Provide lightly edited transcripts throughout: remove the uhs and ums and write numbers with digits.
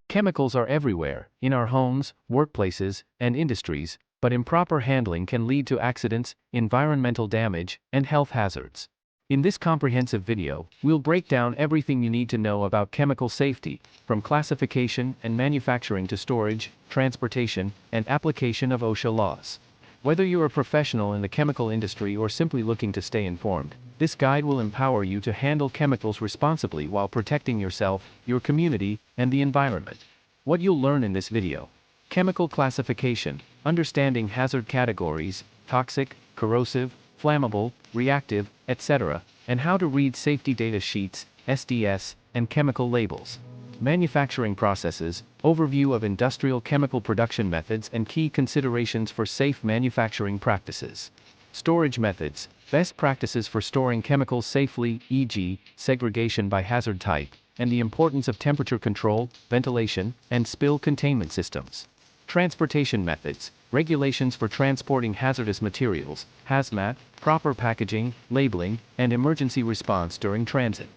Chemicals are everywhere, in our homes, workplaces, and industries, but improper handling can lead to accidents, environmental damage, and health hazards. In this comprehensive video, we'll break down everything you need to know about chemical safety, from classification and manufacturing to storage, transportation, and application of OSHA laws. Whether you're a professional in the chemical industry or simply looking to stay informed, this guide will empower you to handle chemicals responsibly while protecting yourself, your community, and the environment. What you'll learn in this video: chemical classification, understanding hazard categories, toxic, corrosive, flammable, reactive, etc., and how to read safety data sheets, SDS, and chemical labels. Manufacturing processes, overview of industrial chemical production methods and key considerations for safe manufacturing practices. Storage methods, best practices for storing chemicals safely, e.g., segregation by hazard type, and the importance of temperature control, ventilation, and spill containment systems. Transportation methods, regulations for transporting hazardous materials, hazmat, proper packaging, labeling, and emergency response during transit.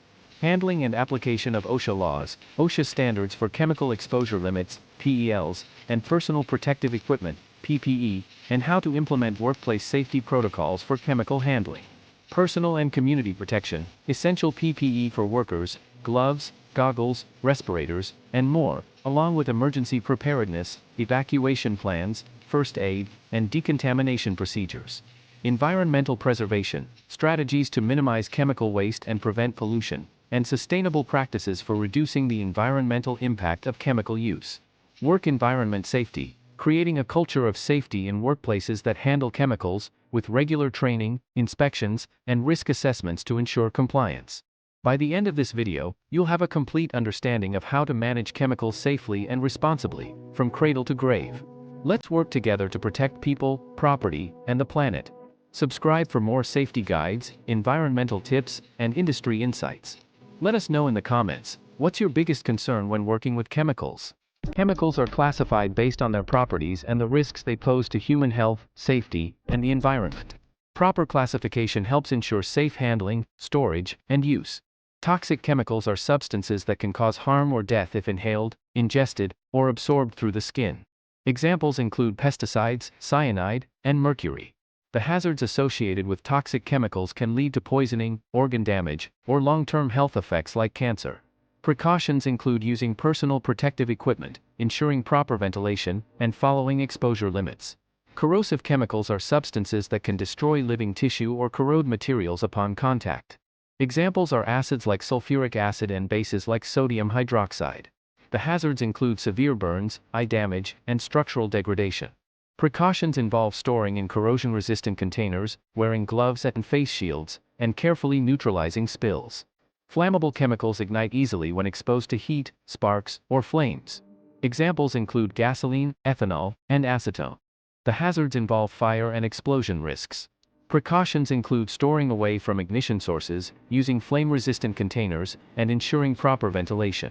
Handling and application of OSHA laws, OSHA standards for chemical exposure limits, PELs, and personal protective equipment, PPE, and how to implement workplace safety protocols for chemical handling. Personal and community protection, essential PPE for workers, gloves, goggles, respirators, and more, along with emergency preparedness, evacuation plans, first aid, and decontamination procedures. Environmental preservation, strategies to minimize chemical waste and prevent pollution, and sustainable practices for reducing the environmental impact of chemical use. Work environment safety, creating a culture of safety in workplaces that handle chemicals, with regular training, inspections, and risk assessments to ensure compliance. By the end of this video, you'll have a complete understanding of how to manage chemicals safely and responsibly, from cradle to grave. Let's work together to protect people, property, and the planet. Subscribe for more safety guides, environmental tips, and industry insights. Let us know in the comments, what's your biggest concern when working with chemicals? Chemicals are classified based on their properties and the risks they pose to human health, safety, and the environment. Proper classification helps ensure safe handling, storage, and use. Toxic chemicals are substances that can cause harm or death if inhaled, ingested, or absorbed through the skin. Examples include pesticides, cyanide, and mercury. The hazards associated with toxic chemicals can lead to poisoning, organ damage, or long-term health effects like cancer. Precautions include using personal protective equipment, ensuring proper ventilation, and following exposure limits. Corrosive chemicals are substances that can destroy living tissue or corrode materials upon contact. Examples are acids like sulfuric acid and bases like sodium hydroxide. The hazards include severe burns, eye damage, and structural degradation. Precautions involve storing in corrosion-resistant containers, wearing gloves and face shields, and carefully neutralizing spills. Flammable chemicals ignite easily when exposed to heat, sparks, or flames. Examples include gasoline, ethanol, and acetone. The hazards involve fire and explosion risks. Precautions include storing away from ignition sources, using flame-resistant containers, and ensuring proper ventilation.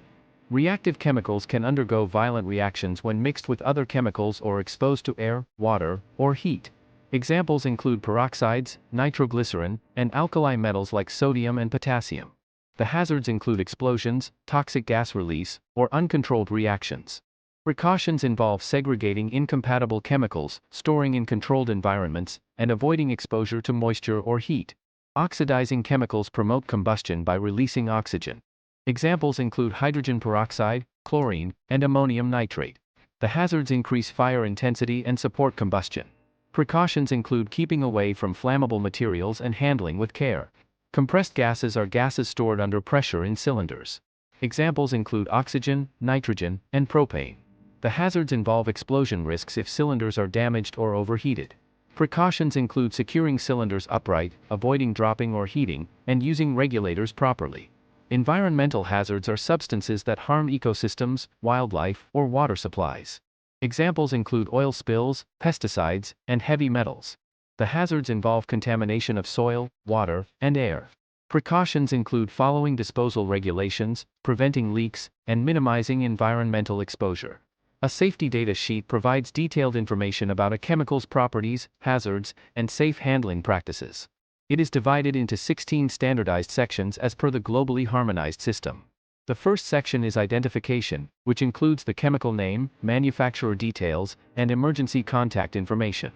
Reactive chemicals can undergo violent reactions when mixed with other chemicals or exposed to air, water, or heat. Examples include peroxides, nitroglycerin, and alkali metals like sodium and potassium. The hazards include explosions, toxic gas release, or uncontrolled reactions. Precautions involve segregating incompatible chemicals, storing in controlled environments, and avoiding exposure to moisture or heat. Oxidizing chemicals promote combustion by releasing oxygen. Examples include hydrogen peroxide, chlorine, and ammonium nitrate. The hazards increase fire intensity and support combustion. Precautions include keeping away from flammable materials and handling with care. Compressed gases are gases stored under pressure in cylinders. Examples include oxygen, nitrogen, and propane. The hazards involve explosion risks if cylinders are damaged or overheated. Precautions include securing cylinders upright, avoiding dropping or heating, and using regulators properly. Environmental hazards are substances that harm ecosystems, wildlife, or water supplies. Examples include oil spills, pesticides, and heavy metals. The hazards involve contamination of soil, water, and air. Precautions include following disposal regulations, preventing leaks, and minimizing environmental exposure. A safety data sheet provides detailed information about a chemical's properties, hazards, and safe handling practices. It is divided into 16 standardized sections as per the globally harmonized system. The first section is identification, which includes the chemical name, manufacturer details, and emergency contact information.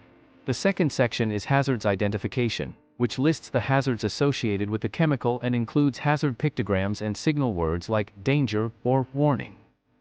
The second section is hazards identification, which lists the hazards associated with the chemical and includes hazard pictograms and signal words like danger or warning.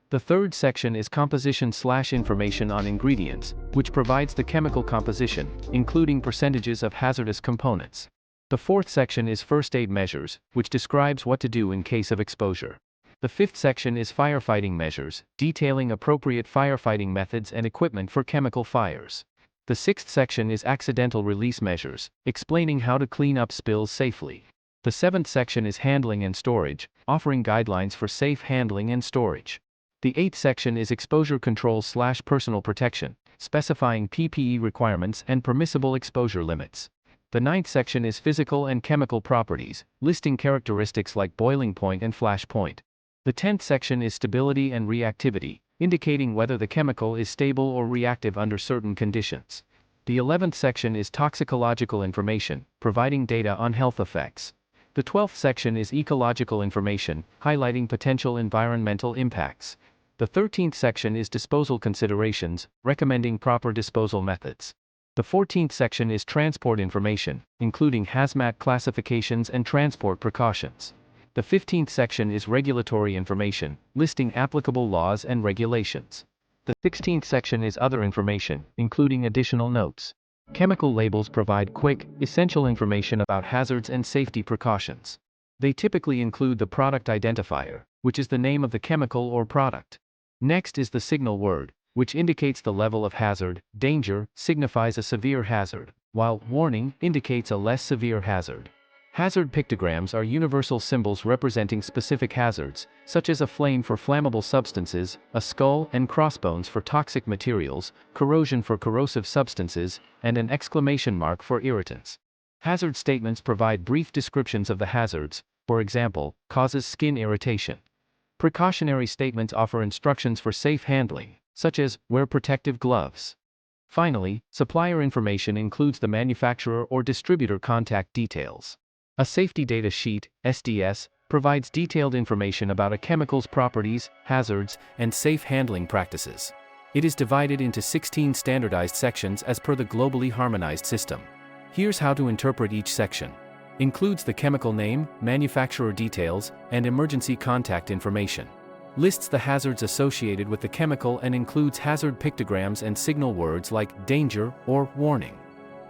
The third section is composition/information on ingredients, which provides the chemical composition, including percentages of hazardous components. The fourth section is first aid measures, which describes what to do in case of exposure. The fifth section is firefighting measures, detailing appropriate firefighting methods and equipment for chemical fires. The sixth section is accidental release measures, explaining how to clean up spills safely. The seventh section is handling and storage, offering guidelines for safe handling and storage. The eighth section is exposure control/personal protection, specifying PPE requirements and permissible exposure limits. The ninth section is physical and chemical properties, listing characteristics like boiling point and flash point. The 10th section is stability and reactivity, indicating whether the chemical is stable or reactive under certain conditions. The 11th section is toxicological information, providing data on health effects. The 12th section is ecological information, highlighting potential environmental impacts. The 13th section is disposal considerations, recommending proper disposal methods. The 14th section is transport information, including hazmat classifications and transport precautions. The 15th section is regulatory information, listing applicable laws and regulations. The 16th section is other information, including additional notes. Chemical labels provide quick, essential information about hazards and safety precautions. They typically include the product identifier, which is the name of the chemical or product. Next is the signal word, which indicates the level of hazard. Danger signifies a severe hazard, while warning indicates a less severe hazard. Hazard pictograms are universal symbols representing specific hazards, such as a flame for flammable substances, a skull and crossbones for toxic materials, corrosion for corrosive substances, and an exclamation mark for irritants. Hazard statements provide brief descriptions of the hazards, for example, causes skin irritation. Precautionary statements offer instructions for safe handling, such as wear protective gloves. Finally, supplier information includes the manufacturer or distributor contact details. A safety data sheet, SDS, provides detailed information about a chemical's properties, hazards, and safe handling practices. It is divided into 16 standardized sections as per the globally harmonized system. Here's how to interpret each section. Includes the chemical name, manufacturer details, and emergency contact information. Lists the hazards associated with the chemical and includes hazard pictograms and signal words like danger or warning.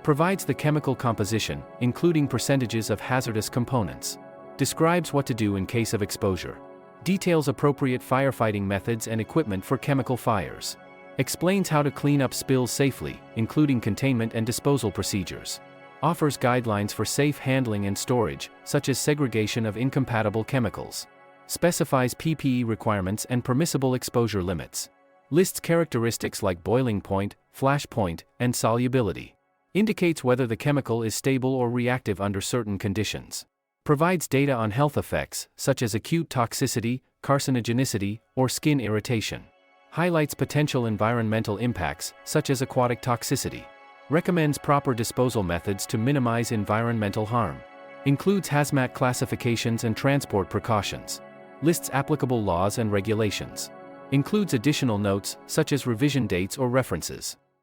Provides the chemical composition, including percentages of hazardous components. Describes what to do in case of exposure. Details appropriate firefighting methods and equipment for chemical fires. Explains how to clean up spills safely, including containment and disposal procedures. Offers guidelines for safe handling and storage, such as segregation of incompatible chemicals. Specifies PPE requirements and permissible exposure limits. Lists characteristics like boiling point, flash point, and solubility. Indicates whether the chemical is stable or reactive under certain conditions. Provides data on health effects, such as acute toxicity, carcinogenicity, or skin irritation. Highlights potential environmental impacts, such as aquatic toxicity. Recommends proper disposal methods to minimize environmental harm. Includes hazmat classifications and transport precautions. Lists applicable laws and regulations. Includes additional notes, such as revision dates or references.